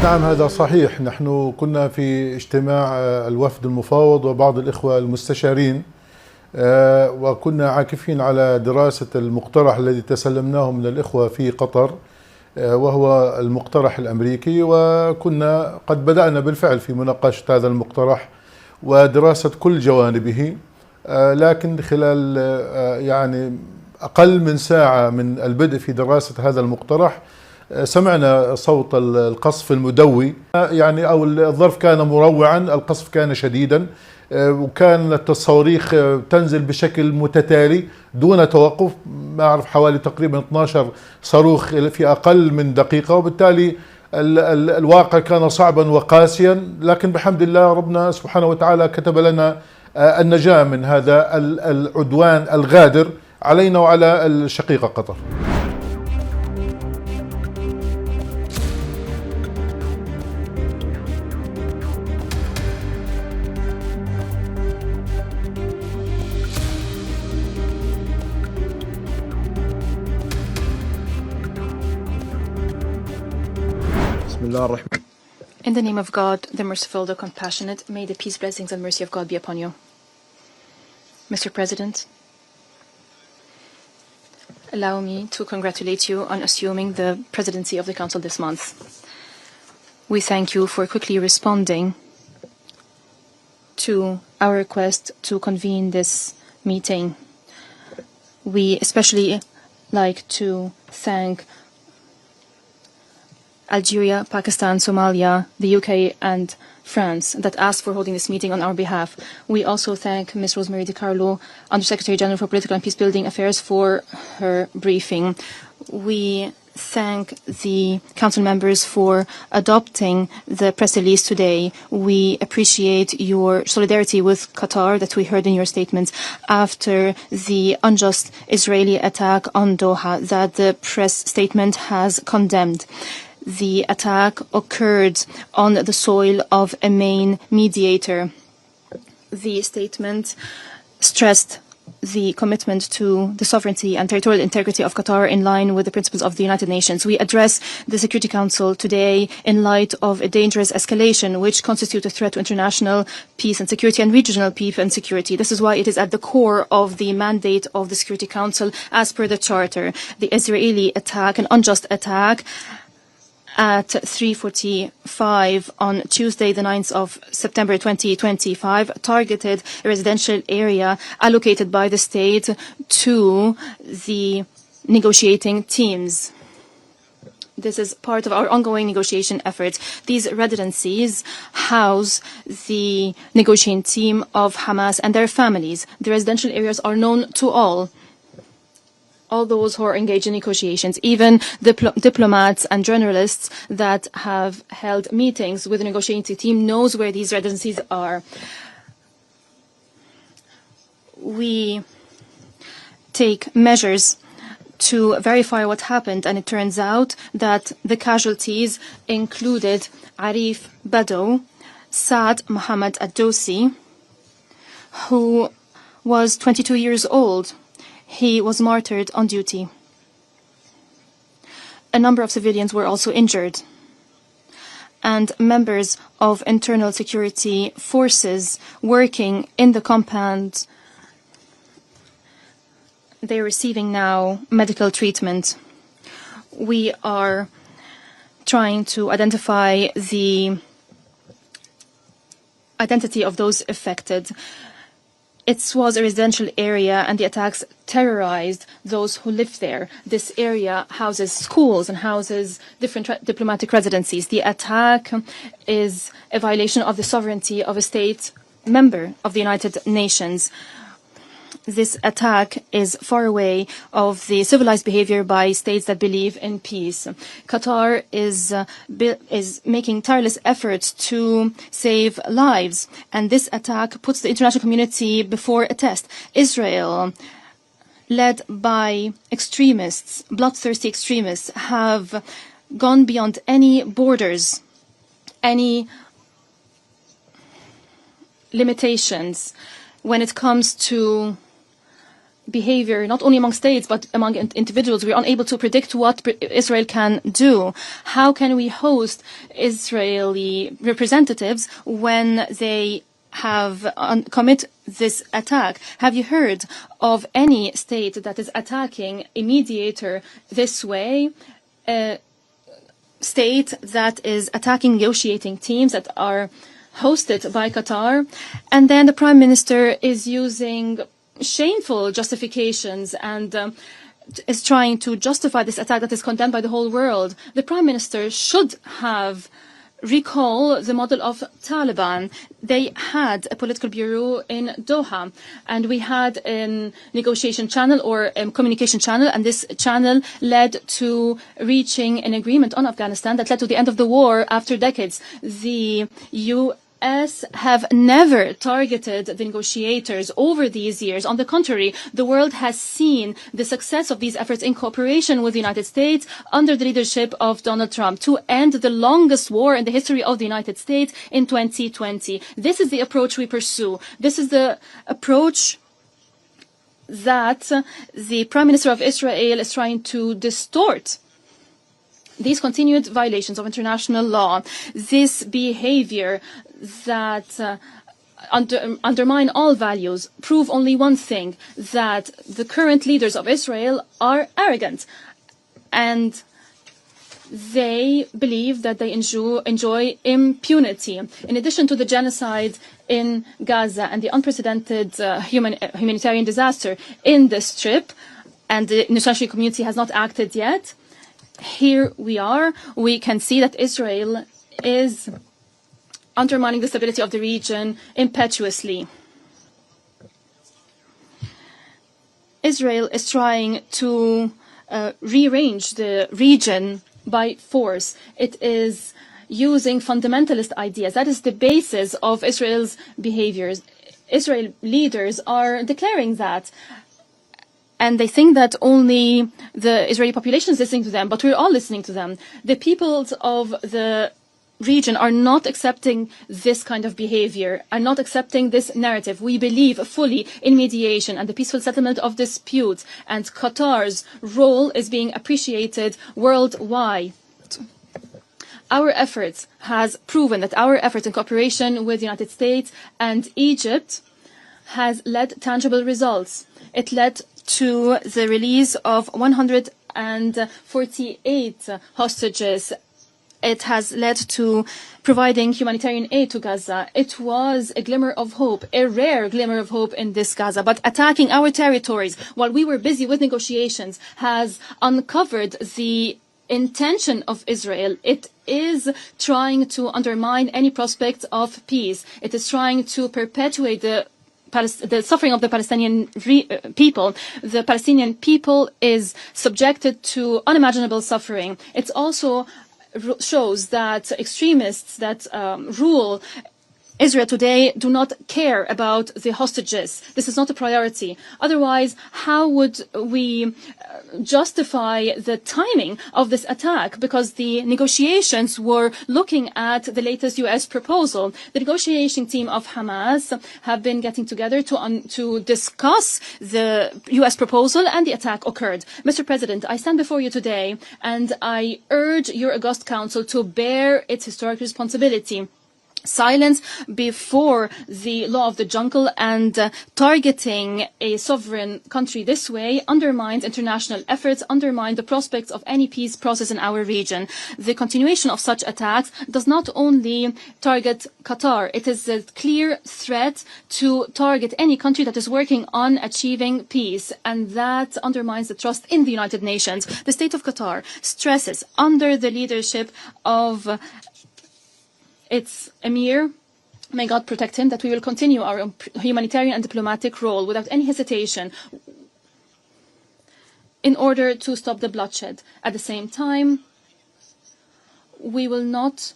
نعم هذا صحيح. نحن كنا في اجتماع الوفد المفاوض وبعض الإخوة المستشارين، وكنا عاكفين على دراسة المقترح الذي تسلمناه من الإخوة في قطر، وهو المقترح الأمريكي، وكنا قد بدأنا بالفعل في مناقشة هذا المقترح ودراسة كل جوانبه. لكن خلال يعني أقل من ساعة من البدء في دراسة هذا المقترح سمعنا صوت القصف المدوي، يعني أو الظرف كان مروعا، القصف كان شديدا، وكانت الصواريخ تنزل بشكل متتالي دون توقف، ما أعرف حوالي تقريبا 12 صاروخ في أقل من دقيقة، وبالتالي الواقع كان صعبا وقاسيا. لكن بحمد الله ربنا سبحانه وتعالى كتب لنا النجاة من هذا العدوان الغادر علينا وعلى الشقيقة قطر. In the name of God, the merciful, the compassionate, may the peace, blessings, and mercy of God be upon you. Mr. President, allow me to congratulate you on assuming the presidency of the Council this month. We thank you for quickly responding to our request to convene this meeting. We especially like to thank Algeria, Pakistan, Somalia, the UK, and France that asked for holding this meeting on our behalf. We also thank Ms. Rosemary DiCarlo, Undersecretary General for Political and Peacebuilding Affairs, for her briefing. We thank the Council members for adopting the press release today. We appreciate your solidarity with Qatar that we heard in your statements after the unjust Israeli attack on Doha that the press statement has condemned. The attack occurred on the soil of a main mediator. The statement stressed the commitment to the sovereignty and territorial integrity of Qatar in line with the principles of the United Nations. We address the Security Council today in light of a dangerous escalation which constitutes a threat to international peace and security and regional peace and security. This is why it is at the core of the mandate of the Security Council as per the Charter. The Israeli attack, an unjust attack, at 3:45 on Tuesday, the 9th of September 2025, targeted a residential area allocated by the state to the negotiating teams. This is part of our ongoing negotiation efforts. These residencies house the negotiating team of Hamas and their families. The residential areas are known to all those who are engaged in negotiations, even diplomats and journalists that have held meetings with the negotiating team knows where these residencies are. We take measures to verify what happened, and it turns out that the casualties included Arif Bado, Saad Mohammed Ad-Dosi, who was 22 years old. He was martyred on duty. A number of civilians were also injured, and members of internal security forces working in the compound, they're receiving now medical treatment. We are trying to identify the identity of those affected. It was a residential area, and the attacks terrorized those who live there. This area houses schools and houses different diplomatic residencies. The attack is a violation of the sovereignty of a state member of the United Nations. This attack is far away of the civilized behavior by states that believe in peace. Qatar is making tireless efforts to save lives, and this attack puts the international community before a test. Israel, led by extremists, bloodthirsty extremists, have gone beyond any borders, any limitations when it comes to behavior, not only among states, but among individuals. We're unable to predict what Israel can do. How can we host Israeli representatives when they have commit this attack? Have you heard of any state that is attacking a mediator this way? A state that is attacking negotiating teams that are hosted by Qatar, and then the Prime Minister is using shameful justifications and is trying to justify this attack that is condemned by the whole world. The Prime Minister should have recall the model of Taliban. They had a political bureau in Doha, and we had a negotiation channel or a communication channel, and this channel led to reaching an agreement on Afghanistan that led to the end of the war after decades. The US have never targeted the negotiators over these years. On the contrary, the world has seen the success of these efforts in cooperation with the United States under the leadership of Donald Trump to end the longest war in the history of the United States in 2020. This is the approach we pursue. This is the approach that the Prime Minister of Israel is trying to distort. These continued violations of international law, this behavior that undermine all values, prove only one thing, that the current leaders of Israel are arrogant. And they believe that they enjoy impunity. In addition to the genocide in Gaza and the unprecedented humanitarian disaster in the Strip, and the international community has not acted yet, here we are. We can see that Israel is undermining the stability of the region impetuously. Israel is trying to rearrange the region by force. It is using fundamentalist ideas. That is the basis of Israel's behaviors. Israel leaders are declaring that. And they think that only the Israeli population is listening to them, but we're all listening to them. The peoples of the region are not accepting this kind of behavior, are not accepting this narrative. We believe fully in mediation and the peaceful settlement of disputes, and Qatar's role is being appreciated worldwide. Our efforts has proven that our efforts in cooperation with the United States and Egypt has led tangible results. It led to the release of 148 hostages. It has led to providing humanitarian aid to Gaza. It was a glimmer of hope, a rare glimmer of hope in this Gaza. But attacking our territories while we were busy with negotiations has uncovered the intention of Israel. It is trying to undermine any prospect of peace. It is trying to perpetuate the suffering of the Palestinian people. The Palestinian people is subjected to unimaginable suffering. It also shows that extremists that rule Israel today do not care about the hostages. This is not a priority. Otherwise, how would we justify the timing of this attack? Because the negotiations were looking at the latest U.S. proposal. The negotiating team of Hamas have been getting together to discuss the U.S. proposal, and the attack occurred. Mr. President, I stand before you today and I urge your august council to bear its historic responsibility. Silence before the law of the jungle and targeting a sovereign country this way undermines international efforts, undermines the prospects of any peace process in our region. The continuation of such attacks does not only target Qatar, it is a clear threat to target any country that is working on achieving peace, and that undermines the trust in the United Nations. The state of Qatar stresses, under the leadership of its emir, may God protect him, that we will continue our humanitarian and diplomatic role without any hesitation in order to stop the bloodshed. At the same time, we will not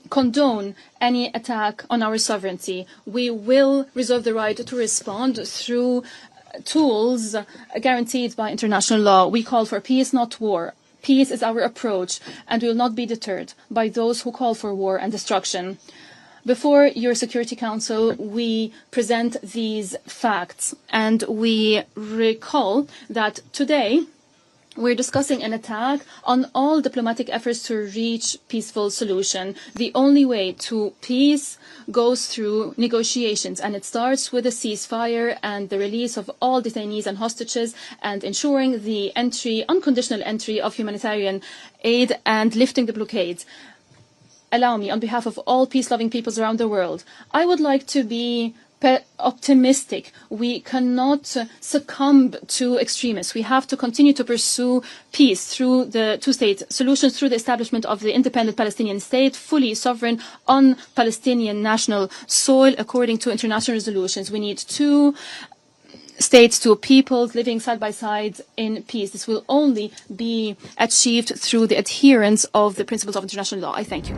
condone any attack on our sovereignty. We will reserve the right to respond through tools guaranteed by international law. We call for peace, not war. Peace is our approach, and we will not be deterred by those who call for war and destruction. Before your Security Council, we present these facts, and we recall that today we're discussing an attack on all diplomatic efforts to reach peaceful solution. The only way to peace goes through negotiations, and it starts with a ceasefire and the release of all detainees and hostages, and ensuring the unconditional entry of humanitarian aid and lifting the blockade. Allow me, on behalf of all peace-loving peoples around the world, I would like to be optimistic. We cannot succumb to extremists. We have to continue to pursue peace through the two-state solutions, through the establishment of the independent Palestinian state, fully sovereign on Palestinian national soil according to international resolutions. We need two states, two peoples living side by side in peace. This will only be achieved through the adherence of the principles of international law. I thank you.